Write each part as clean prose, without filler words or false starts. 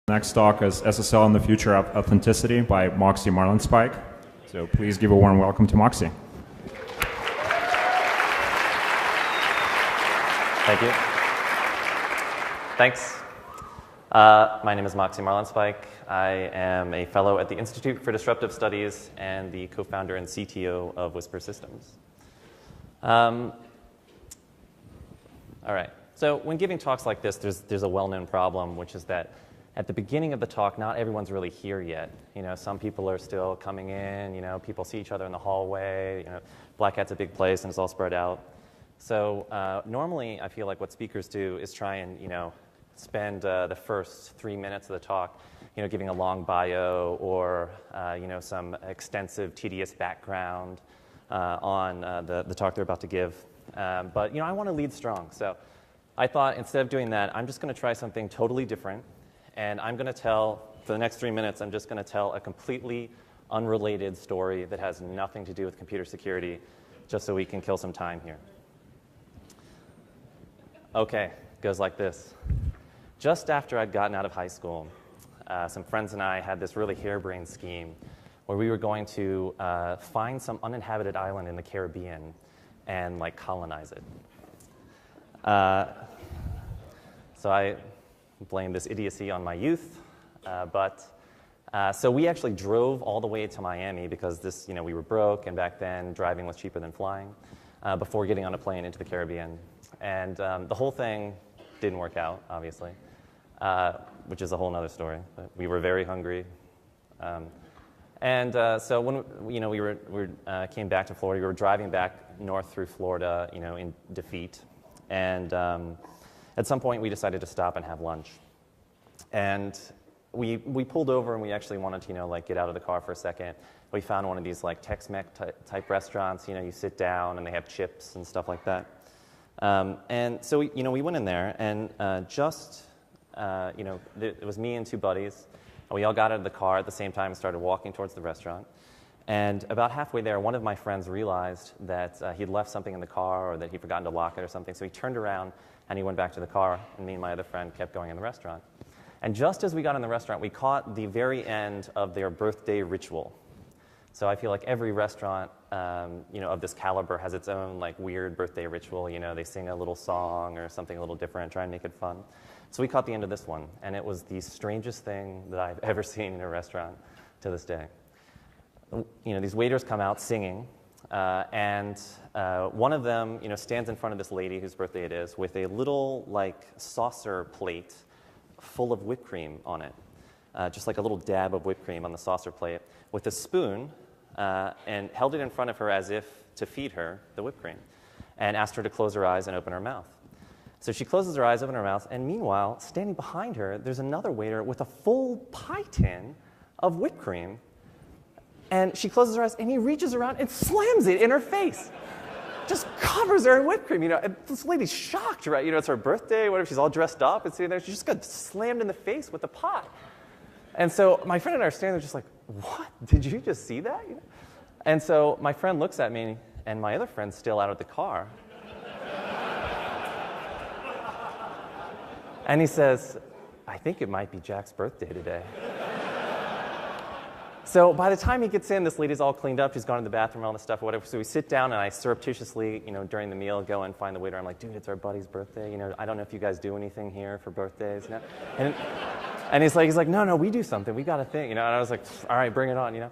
Next talk is SSL and the Future of Authenticity by Moxie Marlinspike. So please give a warm welcome to Moxie. Thank you. Thanks. My name is Moxie Marlinspike. I am a fellow at the Institute for Disruptive Studies and the co-founder and CTO of Whisper Systems. All right. So when giving talks like this, there's a well-known problem, which is that at the beginning of the talk, not everyone's really here yet. You know, some people are still coming in. You know, people see each other in the hallway. You know, BlackHat's a big place and it's all spread out. So normally, I feel like what speakers do is try and spend the first 3 minutes of the talk, giving a long bio or some extensive, tedious background on the talk they're about to give. But I want to lead strong, so I thought instead of doing that, I'm just going to try something totally different. And I'm going to tell, for the next 3 minutes, I'm just going to tell a completely unrelated story that has nothing to do with computer security, just so we can kill some time here. Okay, goes like this. Just after I'd gotten out of high school, some friends and I had this really harebrained scheme where we were going to find some uninhabited island in the Caribbean and colonize it. So I blame this idiocy on my youth, so we actually drove all the way to Miami because we were broke, and back then driving was cheaper than flying, before getting on a plane into the Caribbean. And the whole thing didn't work out, obviously, which is a whole other story. But we were very hungry, so when we came back to Florida, we were driving back north through Florida, in defeat, and at some point, we decided to stop and have lunch. And we pulled over, and we actually wanted to, get out of the car for a second. We found one of these, Tex-Mex type restaurants. You sit down, and they have chips and stuff like that. And so, we went in there, and it was me and two buddies. And we all got out of the car at the same time and started walking towards the restaurant. And about halfway there, one of my friends realized that he'd left something in the car or that he'd forgotten to lock it or something. So he turned around, and he went back to the car, and me and my other friend kept going in the restaurant. And just as we got in the restaurant, we caught the very end of their birthday ritual. So I feel like every restaurant, of this caliber has its own weird birthday ritual. They sing a little song or something a little different, try and make it fun. So we caught the end of this one, and it was the strangest thing that I've ever seen in a restaurant to this day. These waiters come out singing, and one of them, stands in front of this lady whose birthday it is with a little, saucer plate full of whipped cream on it, just like a little dab of whipped cream on the saucer plate, with a spoon, and held it in front of her as if to feed her the whipped cream, and asked her to close her eyes and open her mouth. So she closes her eyes, opens her mouth, and meanwhile, standing behind her, there's another waiter with a full pie tin of whipped cream. And she closes her eyes, and he reaches around and slams it in her face. Just covers her in whipped cream. And this lady's shocked, right? It's her birthday, whatever. She's all dressed up and sitting there. She just got slammed in the face with a pie. And so my friend and I are standing there just like, what? Did you just see that? And so my friend looks at me, and my other friend's still out of the car. And he says, I think it might be Jack's birthday today. So by the time he gets in, this lady's all cleaned up. She's gone to the bathroom, all this stuff, or whatever. So we sit down, and I surreptitiously, during the meal, go and find the waiter. I'm like, dude, it's our buddy's birthday. I don't know if you guys do anything here for birthdays. And he's like, no, we do something. We got a thing, And I was like, all right, bring it on,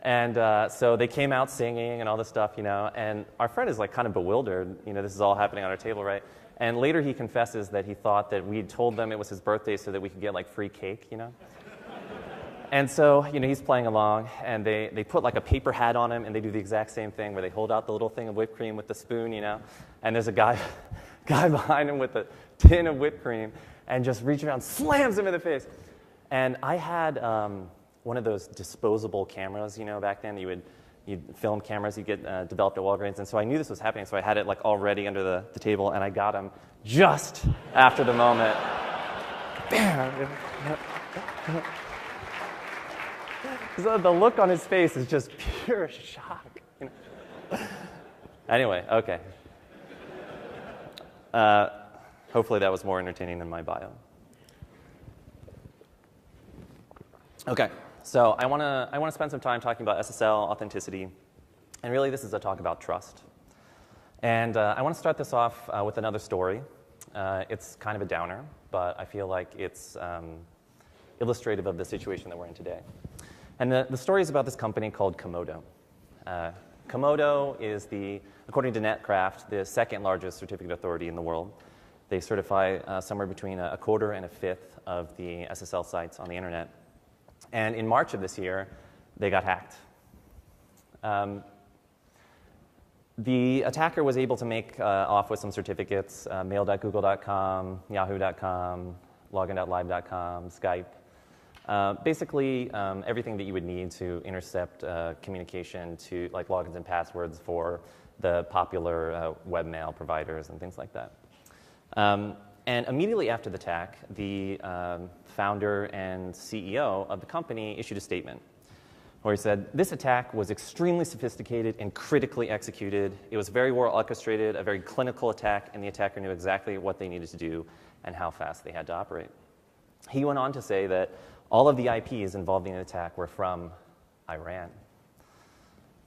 And so they came out singing and all this stuff, And our friend is kind of bewildered. This is all happening on our table, right? And later he confesses that he thought that we'd told them it was his birthday so that we could get free cake, And so, he's playing along, and they put a paper hat on him, and they do the exact same thing where they hold out the little thing of whipped cream with the spoon, and there's a guy behind him with a tin of whipped cream, and just reaches around, slams him in the face. And I had one of those disposable cameras, back then. You'd film cameras, you'd get developed at Walgreens, and so I knew this was happening, so I had it already under the table, and I got him just after the moment. Bam! So the look on his face is just pure shock. Anyway, okay. Hopefully that was more entertaining than my bio. Okay, so I want to spend some time talking about SSL authenticity, and really this is a talk about trust. And I want to start this off with another story. It's kind of a downer, but I feel like it's illustrative of the situation that we're in today. And the story is about this company called Comodo. Comodo is, according to Netcraft, the second largest certificate authority in the world. They certify somewhere between a quarter and a fifth of the SSL sites on the internet. And in March of this year, they got hacked. The attacker was able to make off with some certificates, mail.google.com, yahoo.com, login.live.com, Skype. Basically, everything that you would need to intercept communication to like logins and passwords for the popular webmail providers and things like that. And immediately after the attack, the founder and CEO of the company issued a statement where he said, "This attack was extremely sophisticated and critically executed. It was very well orchestrated, a very clinical attack, and the attacker knew exactly what they needed to do and how fast they had to operate." He went on to say that all of the IPs involved in the attack were from Iran,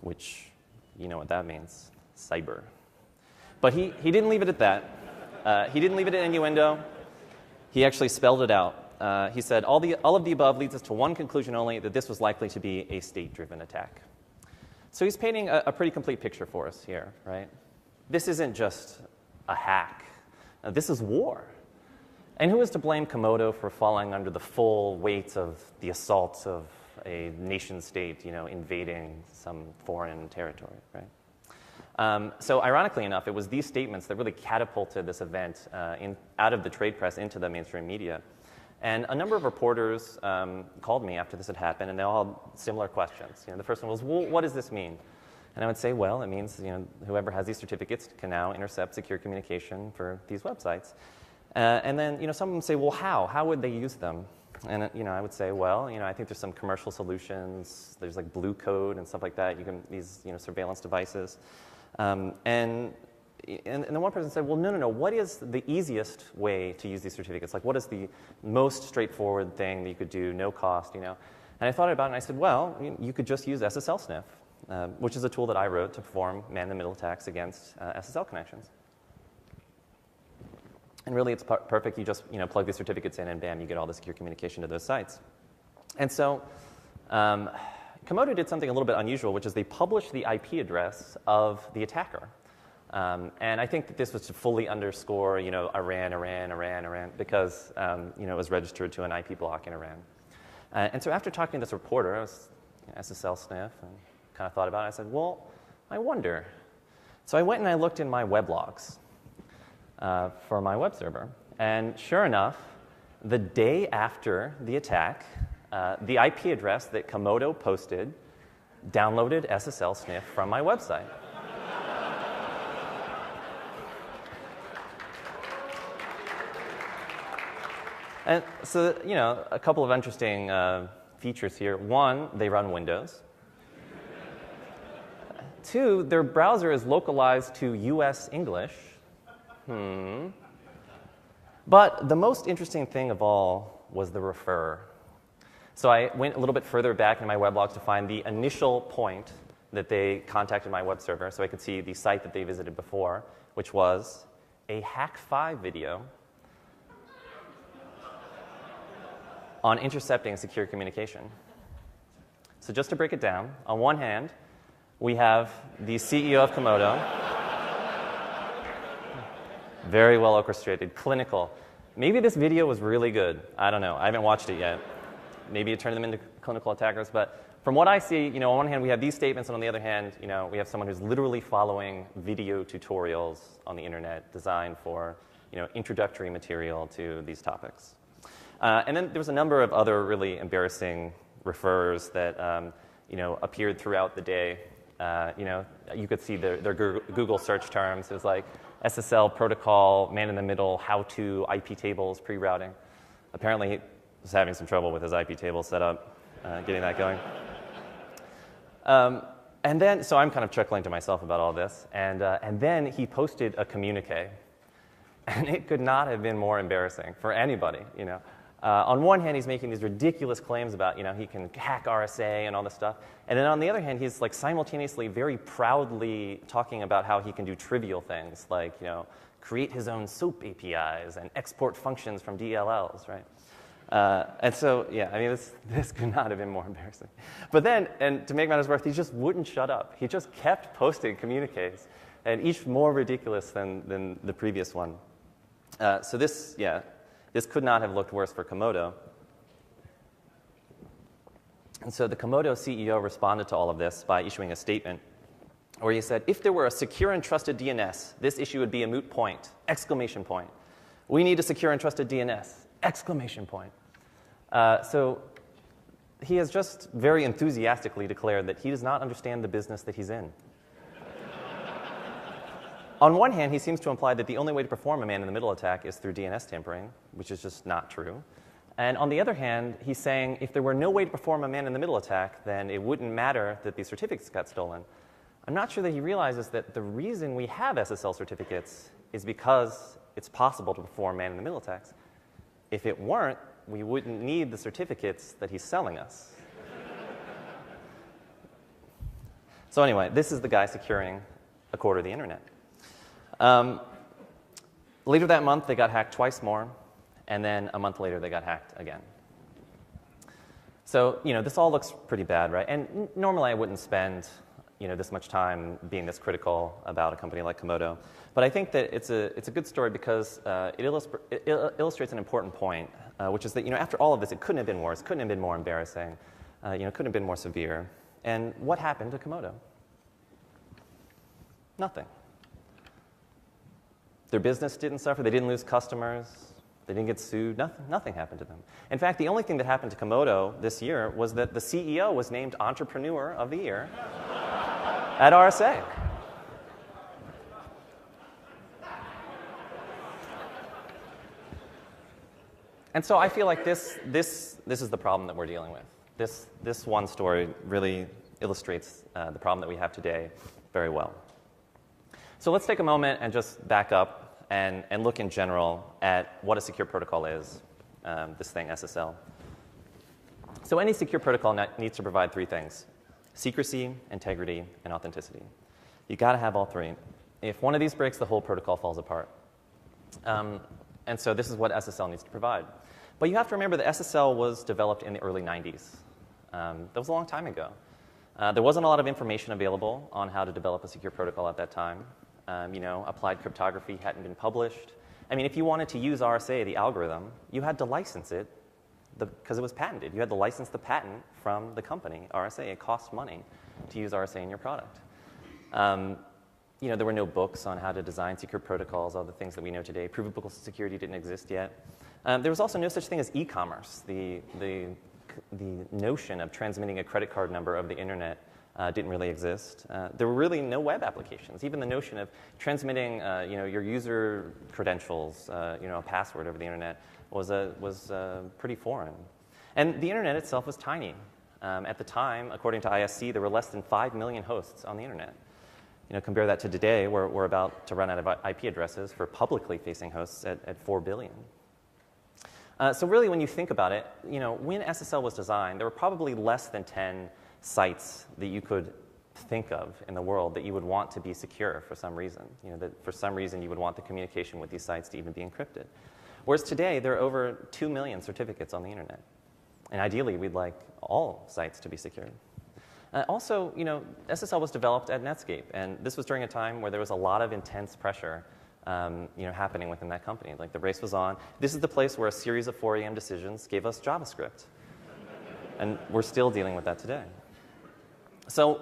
which you know what that means, cyber. But he didn't leave it at that. He didn't leave it at innuendo. He actually spelled it out. He said, all of the above leads us to one conclusion only, that this was likely to be a state-driven attack. So he's painting a pretty complete picture for us here, right? This isn't just a hack. This is war. And who is to blame Comodo for falling under the full weight of the assaults of a nation-state, invading some foreign territory, right? So ironically enough, it was these statements that really catapulted this event out of the trade press into the mainstream media. And a number of reporters called me after this had happened, and they all had similar questions. The first one was, well, what does this mean? And I would say, well, it means whoever has these certificates can now intercept secure communication for these websites. And then some of them say, well, how? How would they use them? And I would say, well, I think there's some commercial solutions. There's like blue code and stuff like that. These surveillance devices. And then one person said, well, no. What is the easiest way to use these certificates? Like, what is the most straightforward thing that you could do, no cost, And I thought about it, and I said, well, you could just use SSL Sniff, which is a tool that I wrote to perform man-in-the-middle attacks against SSL connections. And really, it's perfect. You just plug these certificates in, and bam, you get all the secure communication to those sites. And so Comodo did something a little bit unusual, which is they published the IP address of the attacker. And I think that this was to fully underscore, Iran, because, it was registered to an IP block in Iran. And so after talking to this reporter, I was SSL Sniff, and kind of thought about it. I said, well, I wonder. So I went and I looked in my web logs for my web server. And sure enough, the day after the attack, the IP address that Comodo posted downloaded SSL Sniff from my website. And so, a couple of interesting features here. One, they run Windows. Two, their browser is localized to US English. But the most interesting thing of all was the referrer. So I went a little bit further back in my web logs to find the initial point that they contacted my web server, so I could see the site that they visited before, which was a Hack5 video on intercepting secure communication. So just to break it down, on one hand, we have the CEO of Comodo, very well orchestrated, clinical. Maybe this video was really good. I don't know. I haven't watched it yet. Maybe it turned them into clinical attackers. But from what I see, on one hand, we have these statements, and on the other hand, we have someone who's literally following video tutorials on the internet designed for, introductory material to these topics. And then there was a number of other really embarrassing referrers that appeared throughout the day. You could see their Google search terms. It was like SSL protocol, man-in-the-middle, how-to, IP tables, pre-routing. Apparently, he was having some trouble with his IP table setup, getting that going. And then, so I'm kind of chuckling to myself about all this. And then he posted a communique. And it could not have been more embarrassing for anybody, On one hand, he's making these ridiculous claims about, he can hack RSA and all this stuff. And then on the other hand, he's like simultaneously very proudly talking about how he can do trivial things like, create his own SOAP APIs and export functions from DLLs, right? And so, yeah, I mean, this could not have been more embarrassing. But then, and to make matters worse, he just wouldn't shut up. He just kept posting communiques, and each more ridiculous than the previous one. So this could not have looked worse for Komodo. And so the Komodo CEO responded to all of this by issuing a statement where he said, if there were a secure and trusted DNS, this issue would be a moot point, exclamation point. We need a secure and trusted DNS, exclamation point. So he has just very enthusiastically declared that he does not understand the business that he's in. On one hand, he seems to imply that the only way to perform a man-in-the-middle attack is through DNS tampering, which is just not true. And on the other hand, he's saying if there were no way to perform a man-in-the-middle attack, then it wouldn't matter that these certificates got stolen. I'm not sure that he realizes that the reason we have SSL certificates is because it's possible to perform man-in-the-middle attacks. If it weren't, we wouldn't need the certificates that he's selling us. So anyway, this is the guy securing a quarter of the internet. Later that month, they got hacked twice more, and then a month later, they got hacked again. So, this all looks pretty bad, right? And normally, I wouldn't spend, this much time being this critical about a company like Komodo. But I think that it's a good story because it illustrates an important point, which is that, after all of this, it couldn't have been worse, couldn't have been more embarrassing, couldn't have been more severe. And what happened to Komodo? Nothing. Their business didn't suffer. They didn't lose customers. They didn't get sued. Nothing happened to them. In fact, the only thing that happened to Komodo this year was that the CEO was named Entrepreneur of the Year at RSA. And so I feel like this is the problem that we're dealing with. This one story really illustrates the problem that we have today very well. So let's take a moment and just back up and look in general at what a secure protocol is, this thing, SSL. So any secure protocol needs to provide three things: secrecy, integrity, and authenticity. You've got to have all three. If one of these breaks, the whole protocol falls apart. And so this is what SSL needs to provide. But you have to remember that SSL was developed in the early 90s. That was a long time ago. There wasn't a lot of information available on how to develop a secure protocol at that time. Applied cryptography hadn't been published. I mean, if you wanted to use RSA, the algorithm, you had to license it because it was patented. You had to license the patent from the company, RSA. It cost money to use RSA in your product. There were no books on how to design secure protocols, all the things that we know today. Provable security didn't exist yet. There was also no such thing as e-commerce. The notion of transmitting a credit card number over the internet didn't really exist. There were really no web applications. Even the notion of transmitting, your user credentials, a password over the internet was pretty foreign. And the internet itself was tiny. At the time, according to ISC, there were less than 5 million hosts on the internet. Compare that to today, where we're about to run out of IP addresses for publicly facing hosts at 4 billion. So really, when you think about it, when SSL was designed, there were probably less than 10 sites that you could think of in the world that you would want to be secure for some reason. That for some reason you would want the communication with these sites to even be encrypted. Whereas today, there are over 2 million certificates on the internet. And ideally, we'd like all sites to be secured. Also, SSL was developed at Netscape, and this was during a time where there was a lot of intense pressure happening within that company. Like the race was on. This is the place where a series of 4 a.m. decisions gave us JavaScript. And we're still dealing with that today. So,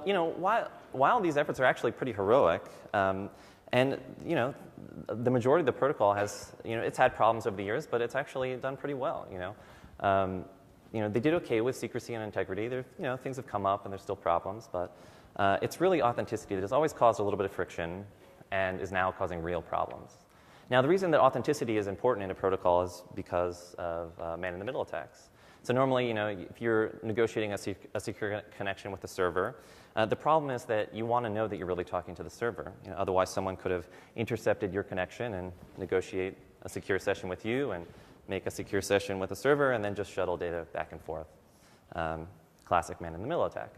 while these efforts are actually pretty heroic, and, the majority of the protocol has, it's had problems over the years, but it's actually done pretty well, they did okay with secrecy and integrity. There, things have come up and there's still problems, but it's really authenticity that has always caused a little bit of friction and is now causing real problems. Now, the reason that authenticity is important in a protocol is because of man-in-the-middle attacks. So normally, if you're negotiating a secure connection with the server, the problem is that you want to know that you're really talking to the server. Otherwise, someone could have intercepted your connection and negotiate a secure session with you, and make a secure session with a server, and then just shuttle data back and forth. Classic man-in-the-middle attack.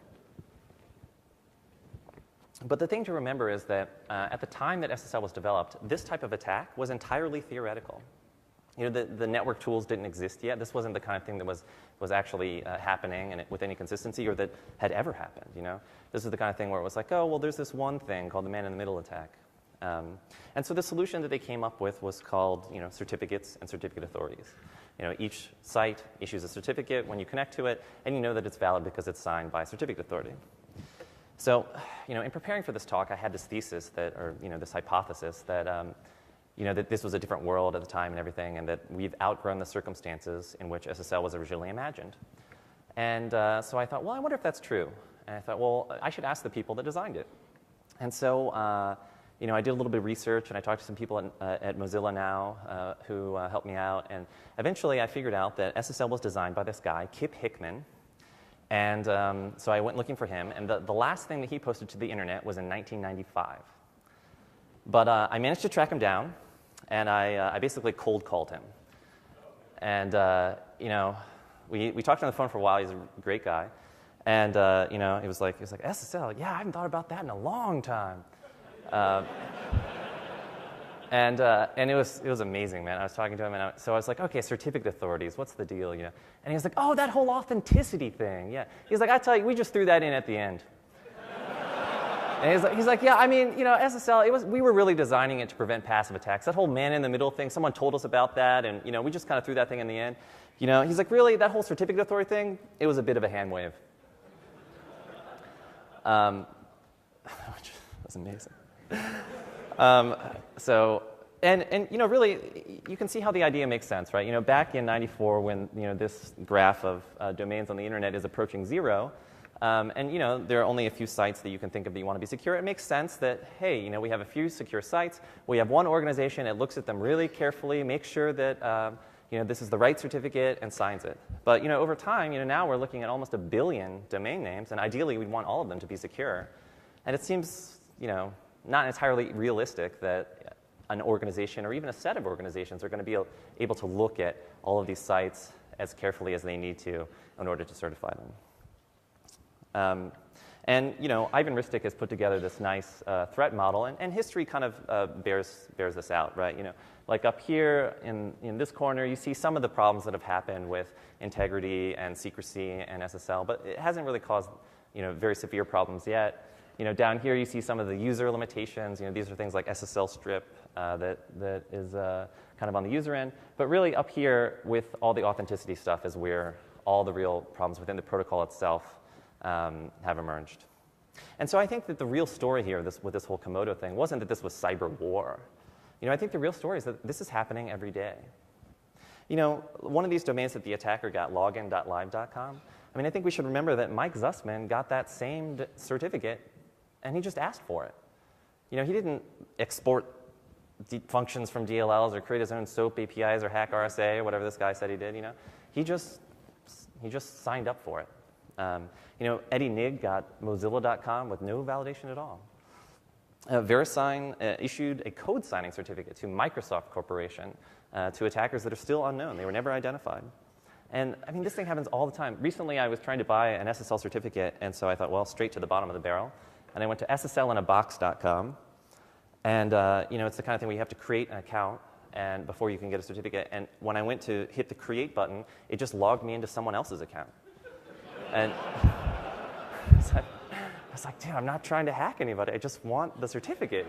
But the thing to remember is that at the time that SSL was developed, this type of attack was entirely theoretical. The network tools didn't exist yet. This wasn't the kind of thing that was actually happening and with any consistency or that had ever happened. This is the kind of thing where it was like, oh, well, there's this one thing called the man-in-the-middle attack. And so the solution that they came up with was called certificates and certificate authorities. Each site issues a certificate when you connect to it, and you know that it's valid because it's signed by a certificate authority. So, in preparing for this talk, I had this thesis this hypothesis that that this was a different world at the time and everything, and that we've outgrown the circumstances in which SSL was originally imagined. And so I thought, well, I wonder if that's true. And I thought, well, I should ask the people that designed it. And so, I did a little bit of research, and I talked to some people at Mozilla now who helped me out. And eventually, I figured out that SSL was designed by this guy, Kip Hickman. And so I went looking for him. And the last thing that he posted to the internet was in 1995. But I managed to track him down. And I basically cold called him. And, we talked on the phone for a while. He's a great guy. And, he was like, SSL, yeah, I haven't thought about that in a long time. And it was amazing, man. I was talking to him, and so I was like, okay, certificate authorities, what's the deal, And he was like, oh, that whole authenticity thing, yeah. He's like, I tell you, we just threw that in at the end. And he's like, yeah, I mean, SSL, we were really designing it to prevent passive attacks. That whole man-in-the-middle thing, someone told us about that, and, we just kind of threw that thing in the end. He's like, really, that whole certificate authority thing, it was a bit of a hand wave. Which was amazing. Really, you can see how the idea makes sense, right? Back in '94, when this graph of domains on the internet is approaching 0, and there are only a few sites that you can think of that you want to be secure. It makes sense that, hey, we have a few secure sites. We have one organization. It looks at them really carefully, makes sure that this is the right certificate, and signs it. But over time, now we're looking at almost 1 billion domain names, and ideally we'd want all of them to be secure. And it seems, not entirely realistic that an organization or even a set of organizations are going to be able to look at all of these sites as carefully as they need to in order to certify them. Ivan Ristic has put together this nice threat model, and history kind of bears this out, right? Like up here in this corner, you see some of the problems that have happened with integrity and secrecy and SSL, but it hasn't really caused very severe problems yet. Down here you see some of the user limitations. These are things like SSL strip that is kind of on the user end. But really up here with all the authenticity stuff is where all the real problems within the protocol itself have emerged. And so I think that the real story here with this whole Komodo thing wasn't that this was cyber war. I think the real story is that this is happening every day. One of these domains that the attacker got, login.live.com, I think we should remember that Mike Zussman got that same certificate, and he just asked for it. He didn't export functions from DLLs or create his own SOAP APIs or hack RSA or whatever this guy said he did. He just signed up for it. Eddie Nigg got Mozilla.com with no validation at all. VeriSign issued a code signing certificate to Microsoft Corporation to attackers that are still unknown. They were never identified. And this thing happens all the time. Recently, I was trying to buy an SSL certificate, and so I thought, well, straight to the bottom of the barrel. And I went to SSLinabox.com, and it's the kind of thing where you have to create an account and before you can get a certificate. And when I went to hit the create button, it just logged me into someone else's account. And I was like, dude, I'm not trying to hack anybody. I just want the certificate,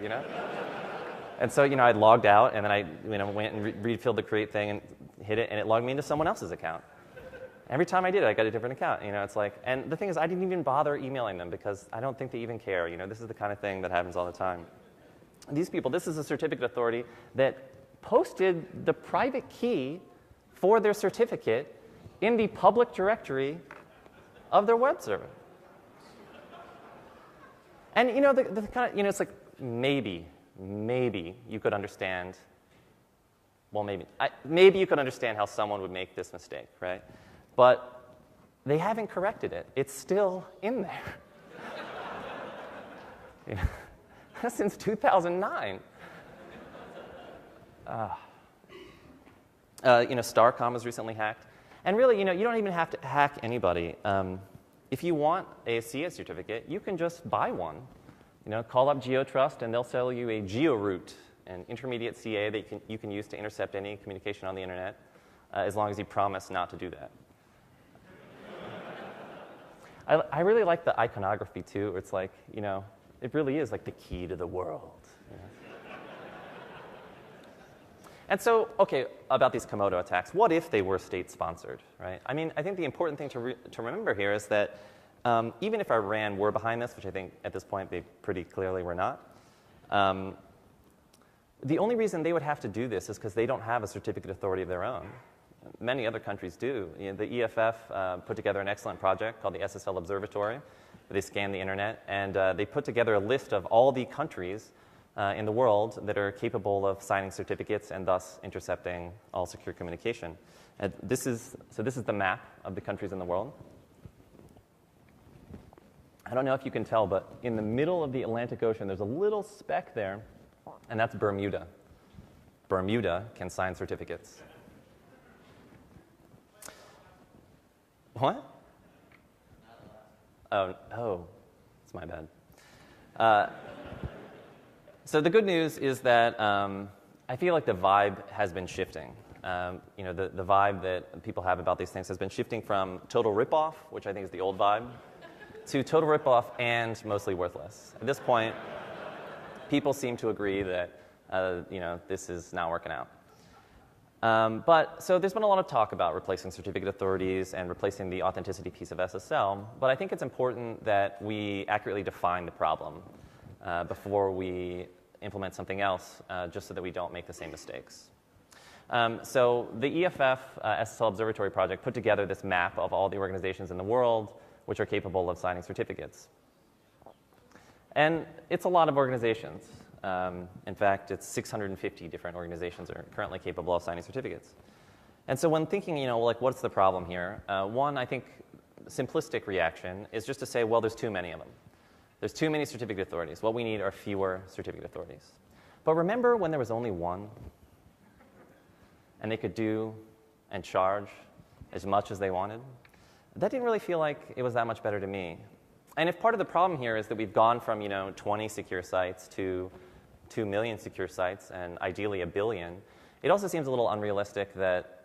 And so, I logged out, and then I went and refilled the create thing and hit it, and it logged me into someone else's account. Every time I did it, I got a different account. It's like, and the thing is, I didn't even bother emailing them because I don't think they even care. This is the kind of thing that happens all the time. These people, this is a certificate authority that posted the private key for their certificate in the public directory of their web server. And the kind of, it's like maybe you could understand. Well, maybe you could understand how someone would make this mistake, right? But they haven't corrected it. It's still in there. Since 2009. Starcom was recently hacked. And really, you don't even have to hack anybody. If you want a CA certificate, you can just buy one. Call up GeoTrust, and they'll sell you a GeoRoute, an intermediate CA that you can use to intercept any communication on the internet, as long as you promise not to do that. I really like the iconography, too. It's like, it really is like the key to the world. And so, okay, about these Komodo attacks, what if they were state-sponsored, right? I mean, I think the important thing to remember here is that even if Iran were behind this, which I think at this point they pretty clearly were not, the only reason they would have to do this is because they don't have a certificate authority of their own. Many other countries do. The EFF put together an excellent project called the SSL Observatory. They scanned the internet, and they put together a list of all the countries in the world that are capable of signing certificates and thus intercepting all secure communication. This is the map of the countries in the world. I don't know if you can tell, but in the middle of the Atlantic Ocean, there's a little speck there, and that's Bermuda. Bermuda can sign certificates. What? Oh, it's my bad. So the good news is that I feel like the vibe has been shifting. The vibe that people have about these things has been shifting from total ripoff, which I think is the old vibe, to total ripoff and mostly worthless. At this point, people seem to agree that this is not working out. So there's been a lot of talk about replacing certificate authorities and replacing the authenticity piece of SSL, but I think it's important that we accurately define the problem before we implement something else, just so that we don't make the same mistakes. So the EFF SSL Observatory project put together this map of all the organizations in the world which are capable of signing certificates. And it's a lot of organizations. In fact, it's 650 different organizations are currently capable of signing certificates. And so when thinking, what's the problem here? One, I think, simplistic reaction is just to say, well, there's too many of them. There's too many certificate authorities. What we need are fewer certificate authorities. But remember when there was only one? And they could do and charge as much as they wanted? That didn't really feel like it was that much better to me. And if part of the problem here is that we've gone from 20 secure sites to 2 million secure sites and ideally 1 billion, it also seems a little unrealistic that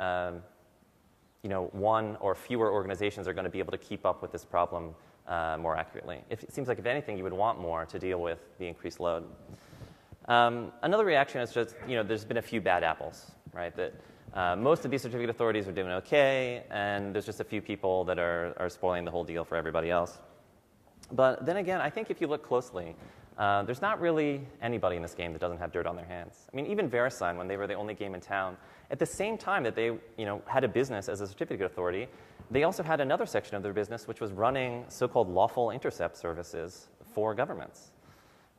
one or fewer organizations are going to be able to keep up with this problem more accurately. It seems like, if anything, you would want more to deal with the increased load. Another reaction is just, there's been a few bad apples, right? That most of these certificate authorities are doing okay, and there's just a few people that are spoiling the whole deal for everybody else. But then again, I think if you look closely, there's not really anybody in this game that doesn't have dirt on their hands. I mean, even VeriSign, when they were the only game in town, at the same time that they had a business as a certificate authority, they also had another section of their business which was running so-called lawful intercept services for governments.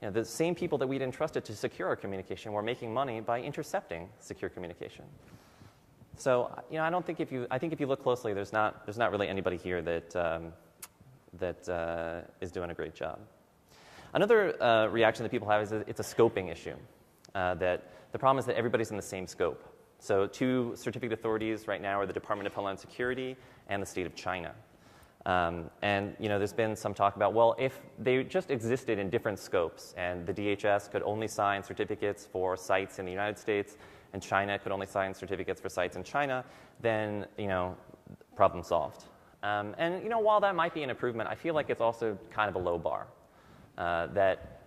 The same people that we'd entrusted to secure our communication were making money by intercepting secure communication. So, I think if you look closely, there's not really anybody here that is doing a great job. Another reaction that people have is that it's a scoping issue. That the problem is that everybody's in the same scope. So 2 certificate authorities right now are the Department of Homeland Security and the state of China. There's been some talk about, well, if they just existed in different scopes and the DHS could only sign certificates for sites in the United States and China could only sign certificates for sites in China, then, problem solved. While that might be an improvement, I feel like it's also kind of a low bar. That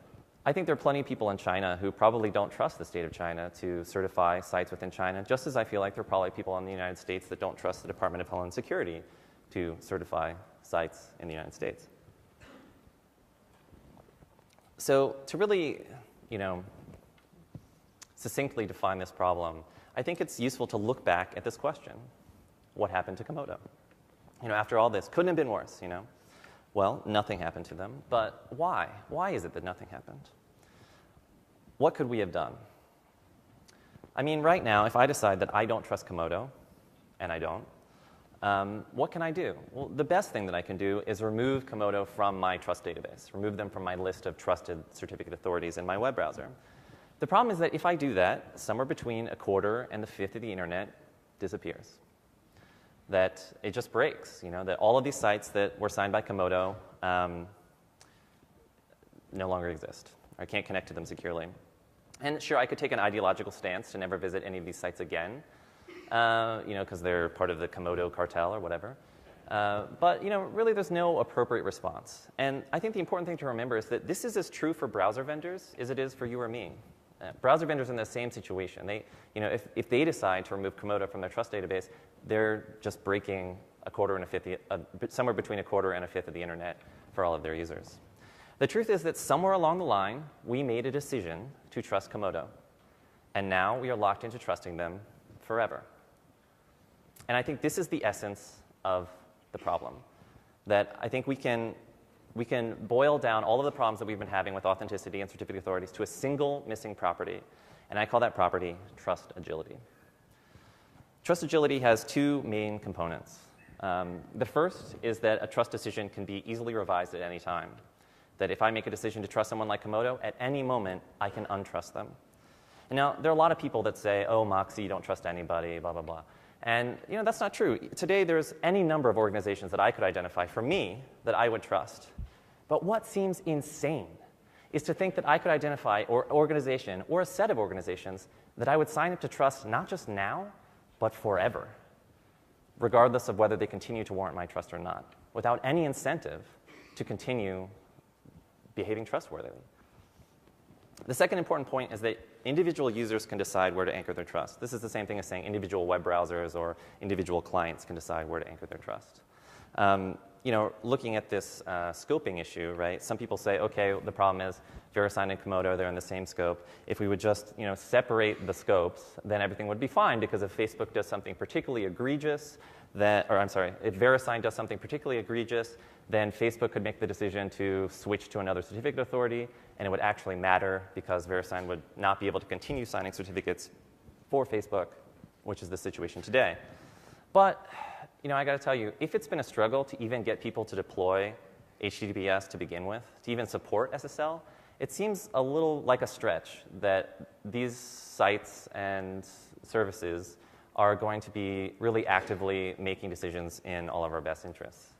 I think there are plenty of people in China who probably don't trust the state of China to certify sites within China, just as I feel like there are probably people in the United States that don't trust the Department of Homeland Security to certify sites in the United States. So to really, succinctly define this problem, I think it's useful to look back at this question. What happened to Komodo? After all this, couldn't have been worse, Well, nothing happened to them, but why? Why is it that nothing happened? What could we have done? I mean, right now, if I decide that I don't trust Komodo, and I don't, what can I do? Well, the best thing that I can do is remove Komodo from my trust database, remove them from my list of trusted certificate authorities in my web browser. The problem is that if I do that, somewhere between 1/4 and 1/5 of the internet disappears. That it just breaks, that all of these sites that were signed by Komodo no longer exist. I can't connect to them securely. And sure, I could take an ideological stance to never visit any of these sites again, because they're part of the Komodo cartel or whatever. But really there's no appropriate response. And I think the important thing to remember is that this is as true for browser vendors as it is for you or me. Browser vendors are in the same situation. They, if they decide to remove Komodo from their trust database, they're just breaking somewhere between a quarter and a fifth of the internet for all of their users. The truth is that somewhere along the line, we made a decision to trust Komodo. And now we are locked into trusting them forever. And I think this is the essence of the problem. That I think we can boil down all of the problems that we've been having with authenticity and certificate authorities to a single missing property. And I call that property trust agility. Trust agility has two main components. The first is that a trust decision can be easily revised at any time. That if I make a decision to trust someone like Komodo, at any moment, I can untrust them. And now, there are a lot of people that say, oh, Moxie, you don't trust anybody, blah, blah, blah. And that's not true. Today, there's any number of organizations that I could identify for me that I would trust. But what seems insane is to think that I could identify an organization or a set of organizations that I would sign up to trust not just now, but forever, regardless of whether they continue to warrant my trust or not, without any incentive to continue behaving trustworthily. The second important point is that individual users can decide where to anchor their trust. This is the same thing as saying individual web browsers or individual clients can decide where to anchor their trust. Looking at this scoping issue, right? Some people say, okay, the problem is VeriSign and Komodo, they're in the same scope. If we would just, separate the scopes, then everything would be fine, because if Facebook does something particularly egregious, if VeriSign does something particularly egregious, then Facebook could make the decision to switch to another certificate authority, and it would actually matter because VeriSign would not be able to continue signing certificates for Facebook, which is the situation today. But I got to tell you, if it's been a struggle to even get people to deploy HTTPS to begin with, to even support SSL, it seems a little like a stretch that these sites and services are going to be really actively making decisions in all of our best interests.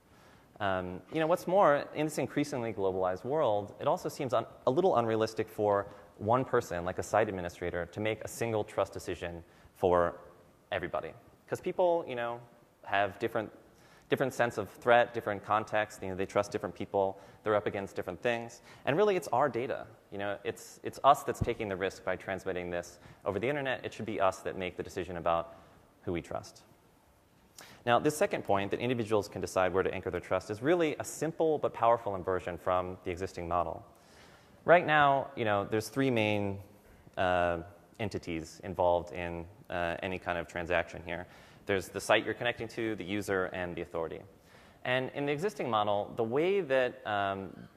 What's more, in this increasingly globalized world, it also seems a little unrealistic for one person, like a site administrator, to make a single trust decision for everybody. Because people, have different sense of threat, different context. They trust different people. They're up against different things. And really, it's our data. It's us that's taking the risk by transmitting this over the internet. It should be us that make the decision about who we trust. Now, this second point, that individuals can decide where to anchor their trust, is really a simple but powerful inversion from the existing model. Right now, there's three main entities involved in any kind of transaction here. There's the site you're connecting to, the user, and the authority. And in the existing model, the way that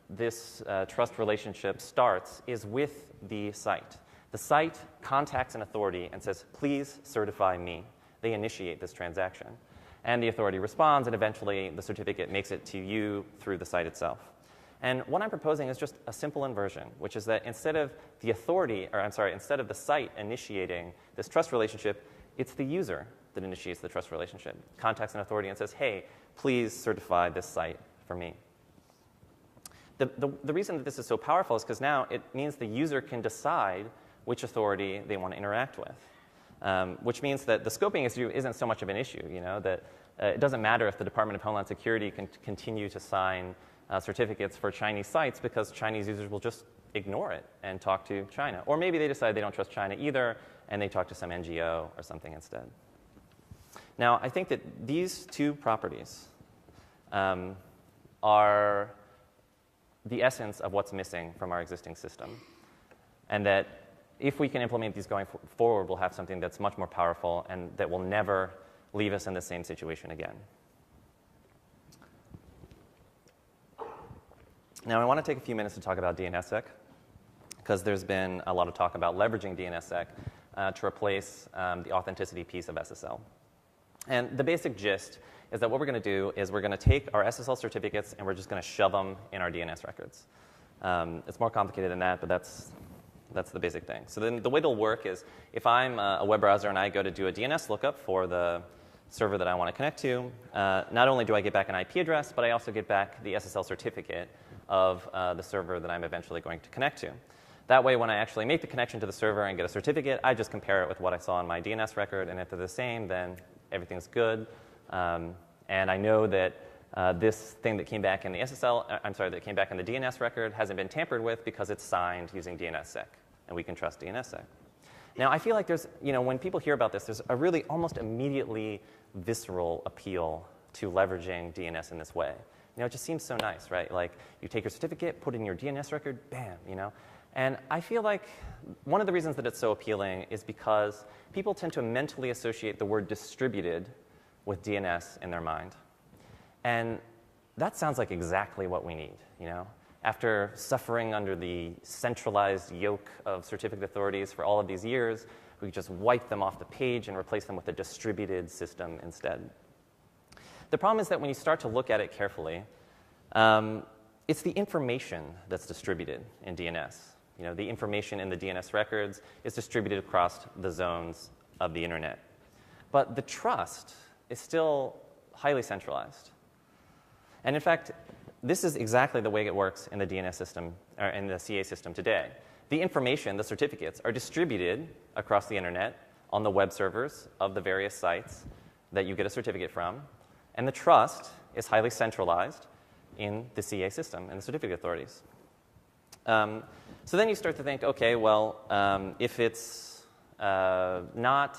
this trust relationship starts is with the site. The site contacts an authority and says, please certify me. They initiate this transaction. And the authority responds, and eventually the certificate makes it to you through the site itself. And what I'm proposing is just a simple inversion, which is that instead of instead of the site initiating this trust relationship, it's the user that initiates the trust relationship, contacts an authority and says, hey, please certify this site for me. The reason that this is so powerful is because now it means the user can decide which authority they want to interact with. Which means that the scoping issue isn't so much of an issue, that it doesn't matter if the Department of Homeland Security can continue to sign certificates for Chinese sites because Chinese users will just ignore it and talk to China. Or maybe they decide they don't trust China either and they talk to some NGO or something instead. Now, I think that these two properties are the essence of what's missing from our existing system, and that if we can implement these going forward, we'll have something that's much more powerful and that will never leave us in the same situation again. Now, I want to take a few minutes to talk about DNSSEC, because there's been a lot of talk about leveraging DNSSEC to replace the authenticity piece of SSL. And the basic gist is that what we're going to do is we're going to take our SSL certificates and we're just going to shove them in our DNS records. It's more complicated than that, but that's That's the basic thing. So then the way it'll work is if I'm a web browser and I go to do a DNS lookup for the server that I want to connect to, not only do I get back an IP address, but I also get back the SSL certificate of the server that I'm eventually going to connect to. That way, when I actually make the connection to the server and get a certificate, I just compare it with what I saw in my DNS record, and if they're the same, then everything's good. And I know that this thing that came back in the that came back in the DNS record hasn't been tampered with because it's signed using DNSSEC, and we can trust DNSSEC. Now, I feel like there's, when people hear about this, there's a really almost immediately visceral appeal to leveraging DNS in this way. It just seems so nice, right? Like, you take your certificate, put it in your DNS record, bam, And I feel like one of the reasons that it's so appealing is because people tend to mentally associate the word distributed with DNS in their mind. And that sounds like exactly what we need, After suffering under the centralized yoke of certificate authorities for all of these years, we could just wipe them off the page and replace them with a distributed system instead. The problem is that when you start to look at it carefully, it's the information that's distributed in DNS. The information in the DNS records is distributed across the zones of the internet. But the trust is still highly centralized. And in fact, this is exactly the way it works in the DNS system, or in the CA system today. The information, the certificates, are distributed across the internet on the web servers of the various sites that you get a certificate from, and the trust is highly centralized in the CA system and the certificate authorities. So then you start to think, okay, well, if it's not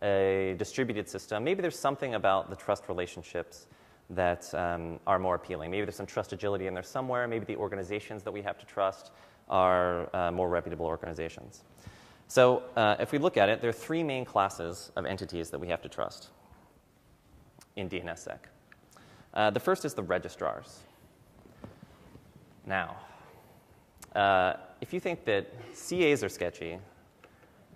a distributed system, maybe there's something about the trust relationships that are more appealing. Maybe there's some trust agility in there somewhere. Maybe the organizations that we have to trust are more reputable organizations. So if we look at it, there are three main classes of entities that we have to trust in DNSSEC. The first is the registrars. Now, if you think that CAs are sketchy,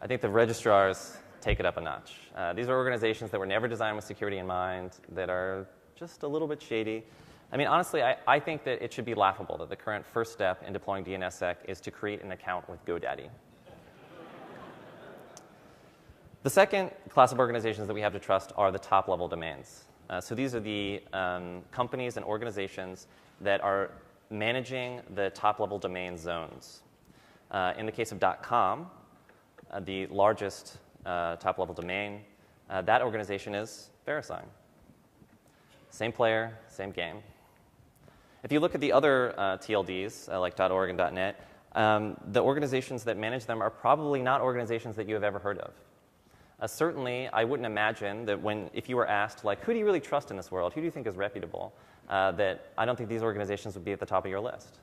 I think the registrars take it up a notch. These are organizations that were never designed with security in mind, that are just a little bit shady. I mean, honestly, I think that it should be laughable that the current first step in deploying DNSSEC is to create an account with GoDaddy. The second class of organizations that we have to trust are the top-level domains. So these are the companies and organizations that are managing the top-level domain zones. In the case of .com, the largest top-level domain, that organization is VeriSign. Same player, same game. If you look at the other TLDs, like .org and .net, the organizations that manage them are probably not organizations that you have ever heard of. Certainly, I wouldn't imagine that if you were asked, like, who do you really trust in this world? Who do you think is reputable? That I don't think these organizations would be at the top of your list.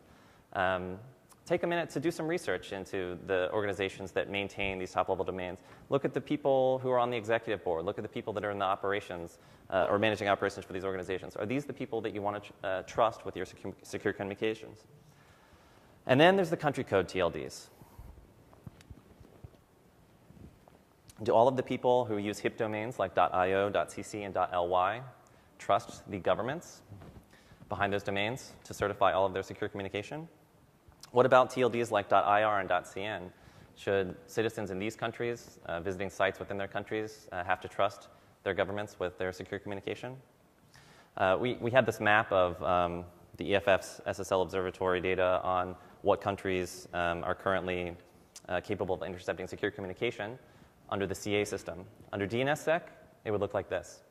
Take a minute to do some research into the organizations that maintain these top-level domains. Look at the people who are on the executive board. Look at the people that are in the operations or managing operations for these organizations. Are these the people that you want to trust with your secure communications? And then there's the country code TLDs. Do all of the people who use HIP domains like .io, .cc, and .ly trust the governments behind those domains to certify all of their secure communication? What about TLDs like .ir and .cn? Should citizens in these countries visiting sites within their countries have to trust their governments with their secure communication? We had this map of the EFF's SSL observatory data on what countries are currently capable of intercepting secure communication under the CA system. Under DNSSEC, it would look like this.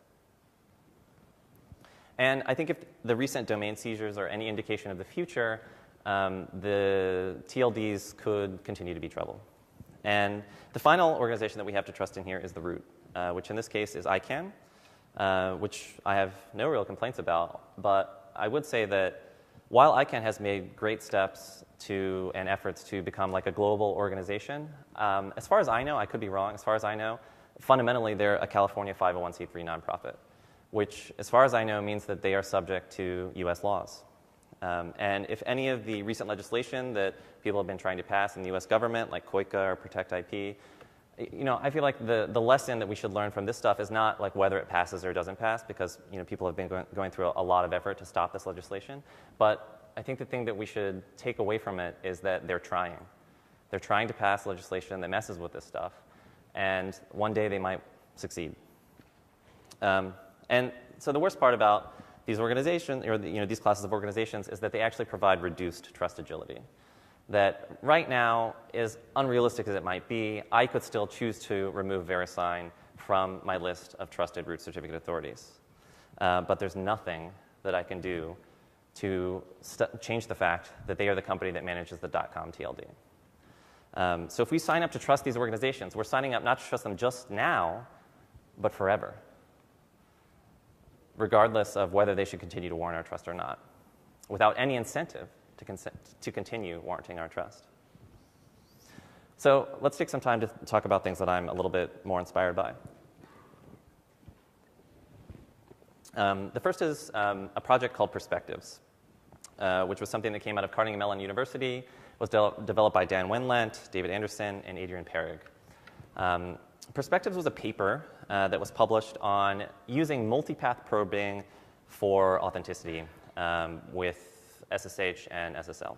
And I think if the recent domain seizures are any indication of the future, the TLDs could continue to be trouble. And the final organization that we have to trust in here is the root, which in this case is ICANN, which I have no real complaints about. But I would say that while ICANN has made great steps and efforts to become like a global organization, as far as I know, I could be wrong, as far as I know, fundamentally they're a California 501c3 nonprofit, which as far as I know means that they are subject to US laws. And if any of the recent legislation that people have been trying to pass in the US government, like COICA or Protect IP, I feel like the lesson that we should learn from this stuff is not like whether it passes or doesn't pass, because people have been going through a lot of effort to stop this legislation. But I think the thing that we should take away from it is that they're trying. They're trying to pass legislation that messes with this stuff, and one day they might succeed. And so the worst part about these organizations, or these classes of organizations, is that they actually provide reduced trust agility. That right now, as unrealistic as it might be, I could still choose to remove VeriSign from my list of trusted root certificate authorities. But there's nothing that I can do to change the fact that they are the company that manages the .com TLD. So if we sign up to trust these organizations, we're signing up not to trust them just now, but forever, regardless of whether they should continue to warrant our trust or not, without any incentive to continue warranting our trust. So let's take some time to talk about things that I'm a little bit more inspired by. The first is a project called Perspectives, which was something that came out of Carnegie Mellon University. It was developed by Dan Wenlent, David Anderson, and Adrian Perig. Perspectives was a paper that was published on using multipath probing for authenticity with SSH and SSL.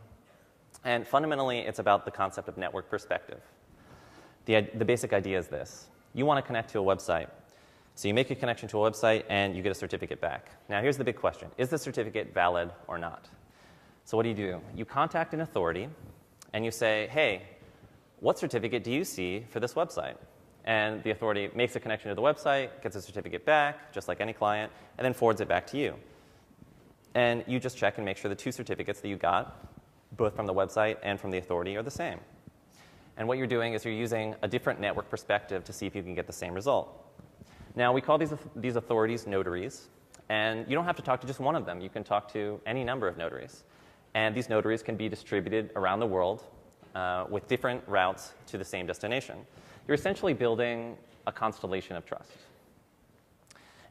And fundamentally, it's about the concept of network perspective. The basic idea is this. You want to connect to a website. So you make a connection to a website, and you get a certificate back. Now, here's the big question. Is the certificate valid or not? So what do? You contact an authority, and you say, hey, what certificate do you see for this website? And the authority makes a connection to the website, gets a certificate back, just like any client, and then forwards it back to you. And you just check and make sure the two certificates that you got, both from the website and from the authority, are the same. And what you're doing is you're using a different network perspective to see if you can get the same result. Now, we call these authorities notaries, and you don't have to talk to just one of them. You can talk to any number of notaries. And these notaries can be distributed around the world with different routes to the same destination. You're essentially building a constellation of trust.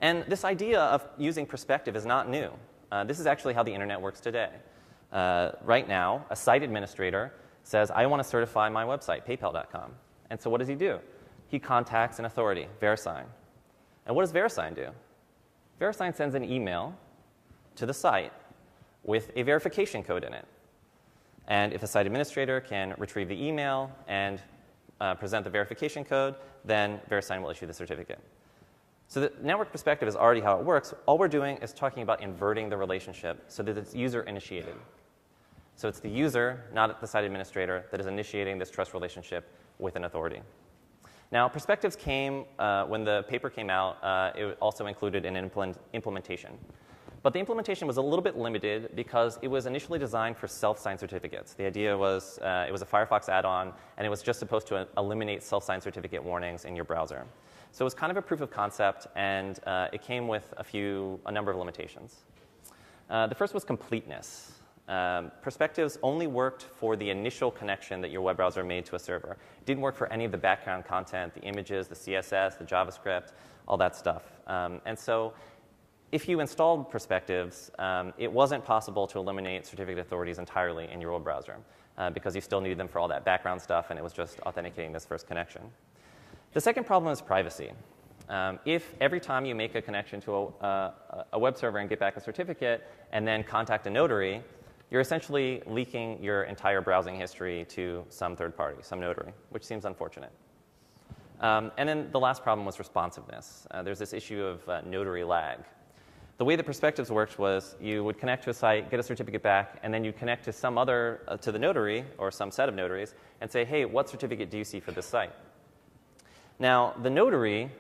And this idea of using perspective is not new. This is actually how the internet works today. Right now, a site administrator says, I want to certify my website, paypal.com. And so what does he do? He contacts an authority, VeriSign. And what does VeriSign do? VeriSign sends an email to the site with a verification code in it. And if the site administrator can retrieve the email and present the verification code, then VeriSign will issue the certificate. So the network perspective is already how it works. All we're doing is talking about inverting the relationship so that it's user-initiated. So it's the user, not the site administrator, that is initiating this trust relationship with an authority. Now, perspectives came, when the paper came out, it also included an implementation. But the implementation was a little bit limited because it was initially designed for self-signed certificates. The idea was it was a Firefox add-on, and it was just supposed to eliminate self-signed certificate warnings in your browser. So it was kind of a proof of concept, and it came with a number of limitations. The first was completeness. Perspectives only worked for the initial connection that your web browser made to a server. It didn't work for any of the background content, the images, the CSS, the JavaScript, all that stuff. And so if you installed Perspectives, it wasn't possible to eliminate certificate authorities entirely in your web browser because you still needed them for all that background stuff, and it was just authenticating this first connection. The second problem is privacy. If every time you make a connection to a web server and get back a certificate and then contact a notary, you're essentially leaking your entire browsing history to some third party, some notary, which seems unfortunate. And then the last problem was responsiveness. There's this issue of notary lag. The way the Perspectives worked was you would connect to a site, get a certificate back, and then you connect to some other, to the notary or some set of notaries and say, hey, what certificate do you see for this site? Now, the notary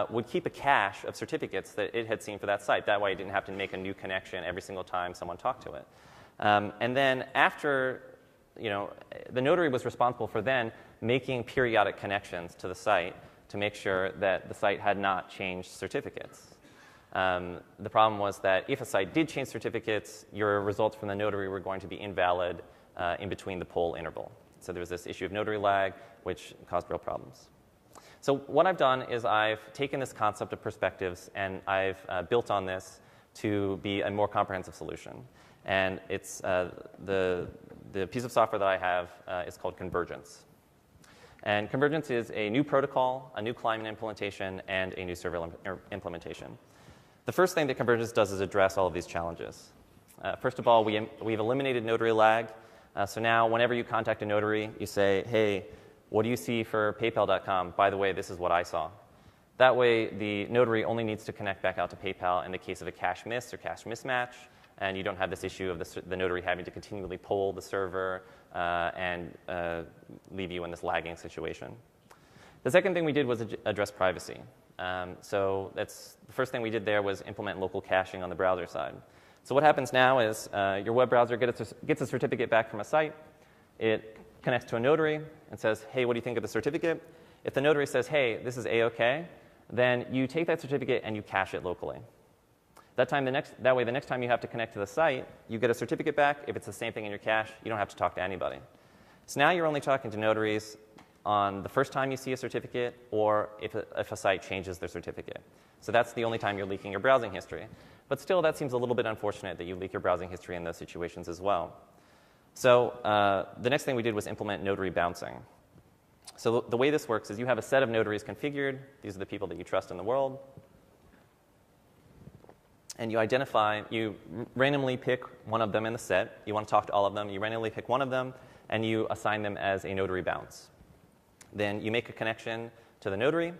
would keep a cache of certificates that it had seen for that site. That way it didn't have to make a new connection every single time someone talked to it. And then after, the notary was responsible for then making periodic connections to the site to make sure that the site had not changed certificates. The problem was that if a site did change certificates, your results from the notary were going to be invalid in between the poll interval. So there was this issue of notary lag, which caused real problems. So what I've done is I've taken this concept of Perspectives and I've built on this to be a more comprehensive solution. And it's the piece of software that I have is called Convergence. And Convergence is a new protocol, a new client implementation, and a new server implementation. The first thing that Convergence does is address all of these challenges. First of all, we've eliminated notary lag. So now whenever you contact a notary, you say, hey, what do you see for PayPal.com? By the way, this is what I saw. That way, the notary only needs to connect back out to PayPal in the case of a cache miss or cache mismatch, and you don't have this issue of the notary having to continually poll the server and leave you in this lagging situation. The second thing we did was address privacy. So that's the first thing we did there was implement local caching on the browser side. So what happens now is your web browser gets a certificate back from a site. It connects to a notary and says, hey, what do you think of the certificate? If the notary says, hey, this is A-OK, then you take that certificate and you cache it locally. That way, the next time you have to connect to the site, you get a certificate back. If it's the same thing in your cache, you don't have to talk to anybody. So now you're only talking to notaries on the first time you see a certificate or if a site changes their certificate. So that's the only time you're leaking your browsing history. But still, that seems a little bit unfortunate that you leak your browsing history in those situations as well. So the next thing we did was implement notary bouncing. So the way this works is you have a set of notaries configured. These are the people that you trust in the world. And you randomly pick one of them in the set. You want to talk to all of them. You randomly pick one of them, and you assign them as a notary bounce. Then you make a connection to the notary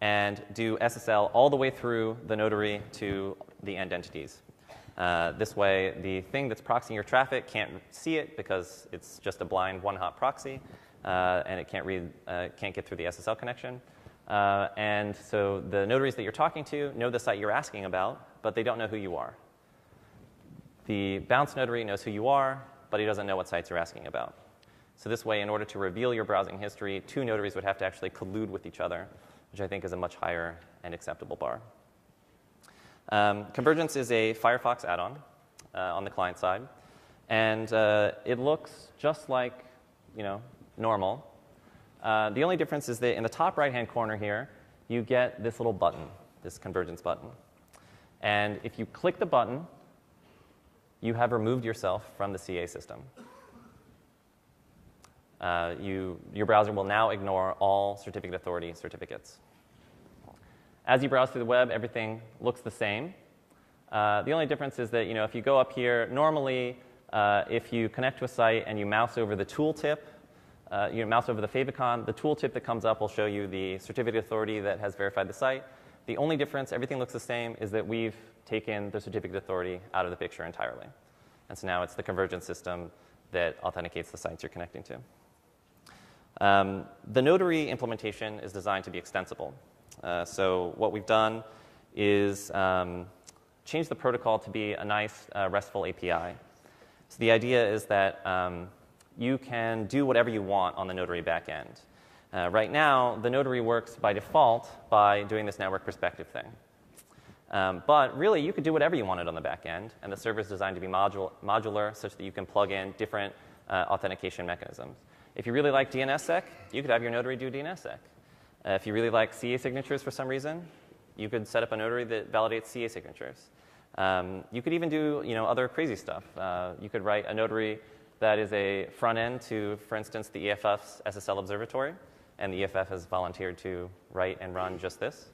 and do SSL all the way through the notary to the end entities. This way, the thing that's proxying your traffic can't see it because it's just a blind one-hop proxy, and it can't get through the SSL connection. And so the notaries that you're talking to know the site you're asking about, but they don't know who you are. The bounce notary knows who you are, but he doesn't know what sites you're asking about. So this way, in order to reveal your browsing history, two notaries would have to actually collude with each other, which I think is a much higher and acceptable bar. Convergence is a Firefox add-on on the client side, and it looks just like normal. The only difference is that in the top right-hand corner here, you get this little button, this convergence button. And if you click the button, you have removed yourself from the CA system. Your browser will now ignore all certificate authority certificates. As you browse through the web, everything looks the same. The only difference is that if you go up here, normally if you connect to a site and you mouse over the tooltip, you mouse over the favicon, the tooltip that comes up will show you the certificate authority that has verified the site. The only difference, everything looks the same, is that we've taken the certificate authority out of the picture entirely. And so now it's the convergence system that authenticates the sites you're connecting to. The notary implementation is designed to be extensible. So what we've done is change the protocol to be a nice RESTful API. So the idea is that you can do whatever you want on the notary backend. Right now, the notary works by default by doing this network perspective thing. But really, you could do whatever you wanted on the back end, and the server is designed to be modular such that you can plug in different authentication mechanisms. If you really like DNSSEC, you could have your notary do DNSSEC. If you really like CA signatures for some reason, you could set up a notary that validates CA signatures. You could even do other crazy stuff. You could write a notary that is a front end to, for instance, the EFF's SSL observatory, and the EFF has volunteered to write and run just this.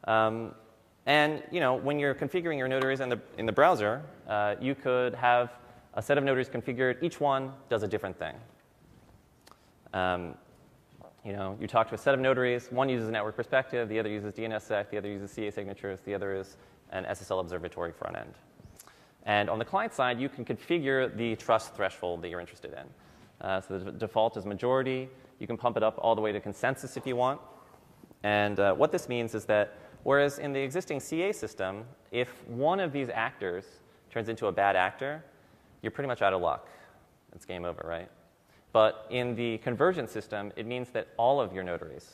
And when you're configuring your notaries in the browser, you could have a set of notaries configured. Each one does a different thing. You talk to a set of notaries. One uses a network perspective. The other uses DNSSEC. The other uses CA signatures. The other is an SSL observatory front end. And on the client side, you can configure the trust threshold that you're interested in. So the default is majority. You can pump it up all the way to consensus if you want. And what this means is that whereas in the existing CA system, if one of these actors turns into a bad actor, you're pretty much out of luck. It's game over, right? But in the convergence system, it means that all of your notaries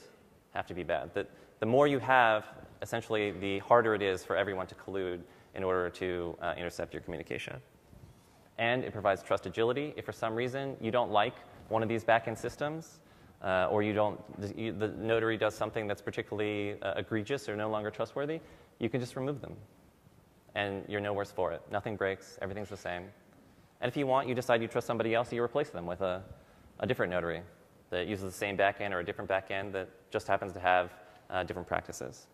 have to be bad. That the more you have, essentially, the harder it is for everyone to collude in order to intercept your communication. And it provides trust agility. If for some reason you don't like one of these backend systems, or the notary does something that's particularly egregious or no longer trustworthy, you can just remove them. And you're no worse for it. Nothing breaks. Everything's the same. And if you want, you decide you trust somebody else, you replace them with a different notary that uses the same backend or a different backend that just happens to have different practices.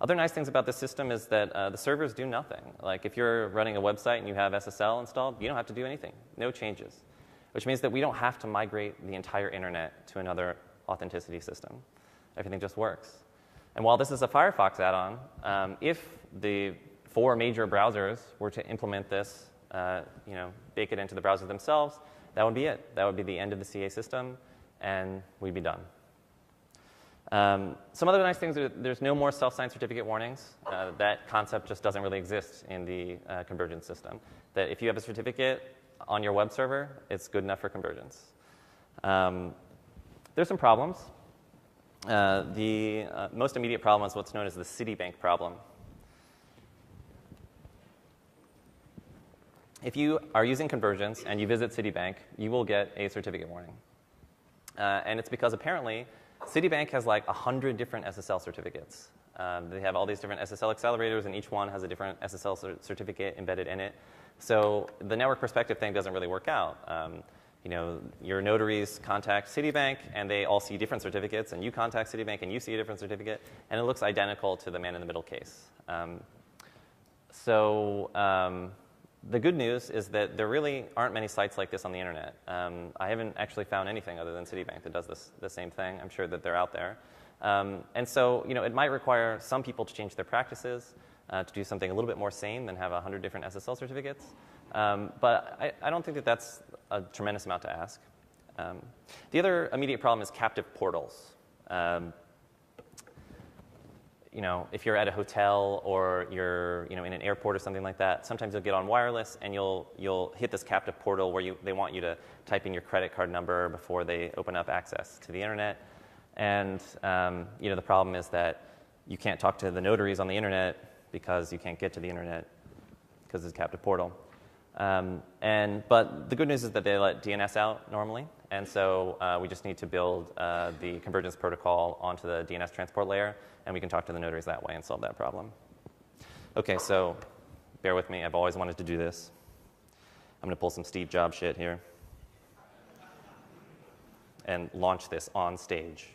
Other nice things about this system is that the servers do nothing. Like if you're running a website and you have SSL installed, you don't have to do anything. No changes. Which means that we don't have to migrate the entire internet to another authenticity system. Everything just works. And while this is a Firefox add-on, if the 4 major browsers were to implement this, bake it into the browser themselves, that would be it. That would be the end of the CA system, and we'd be done. Some other nice things, there's no more self-signed certificate warnings. That concept just doesn't really exist in the convergence system. That if you have a certificate on your web server, it's good enough for convergence. There's some problems. The most immediate problem is what's known as the Citibank problem. If you are using convergence and you visit Citibank, you will get a certificate warning. And it's because apparently Citibank has like 100 different SSL certificates. They have all these different SSL accelerators, and each one has a different SSL certificate embedded in it. So the network perspective thing doesn't really work out. Your notaries contact Citibank, and they all see different certificates, and you contact Citibank, and you see a different certificate, and it looks identical to the man-in-the-middle case. The good news is that there really aren't many sites like this on the internet. I haven't actually found anything other than Citibank that does the same thing. I'm sure that they're out there. It might require some people to change their practices to do something a little bit more sane than have 100 different SSL certificates. But I don't think that that's a tremendous amount to ask. The other immediate problem is captive portals. If you're at a hotel or you're in an airport or something like that, sometimes you'll get on wireless and you'll hit this captive portal where they want you to type in your credit card number before they open up access to the internet. And the problem is that you can't talk to the notaries on the internet because you can't get to the internet because it's a captive portal. But the good news is that they let DNS out normally, and so we just need to build the convergence protocol onto the DNS transport layer, and we can talk to the notaries that way and solve that problem. Okay, so bear with me. I've always wanted to do this. I'm going to pull some Steve Jobs shit here and launch this on stage.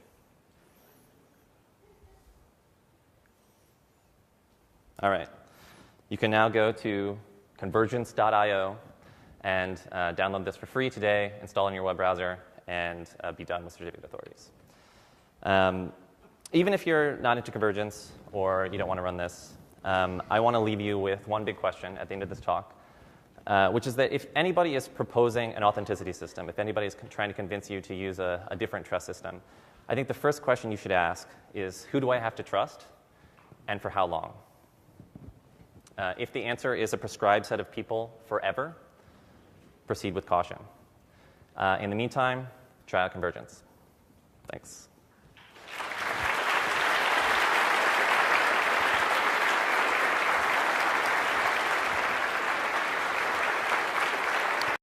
All right. You can now go to convergence.io and download this for free today, install in your web browser, and be done with certificate authorities. Even if you're not into convergence or you don't want to run this, I want to leave you with one big question at the end of this talk, which is that if anybody is proposing an authenticity system, if anybody is trying to convince you to use a different trust system, I think the first question you should ask is, who do I have to trust and for how long? If the answer is a prescribed set of people forever, proceed with caution. In the meantime, try out convergence. Thanks.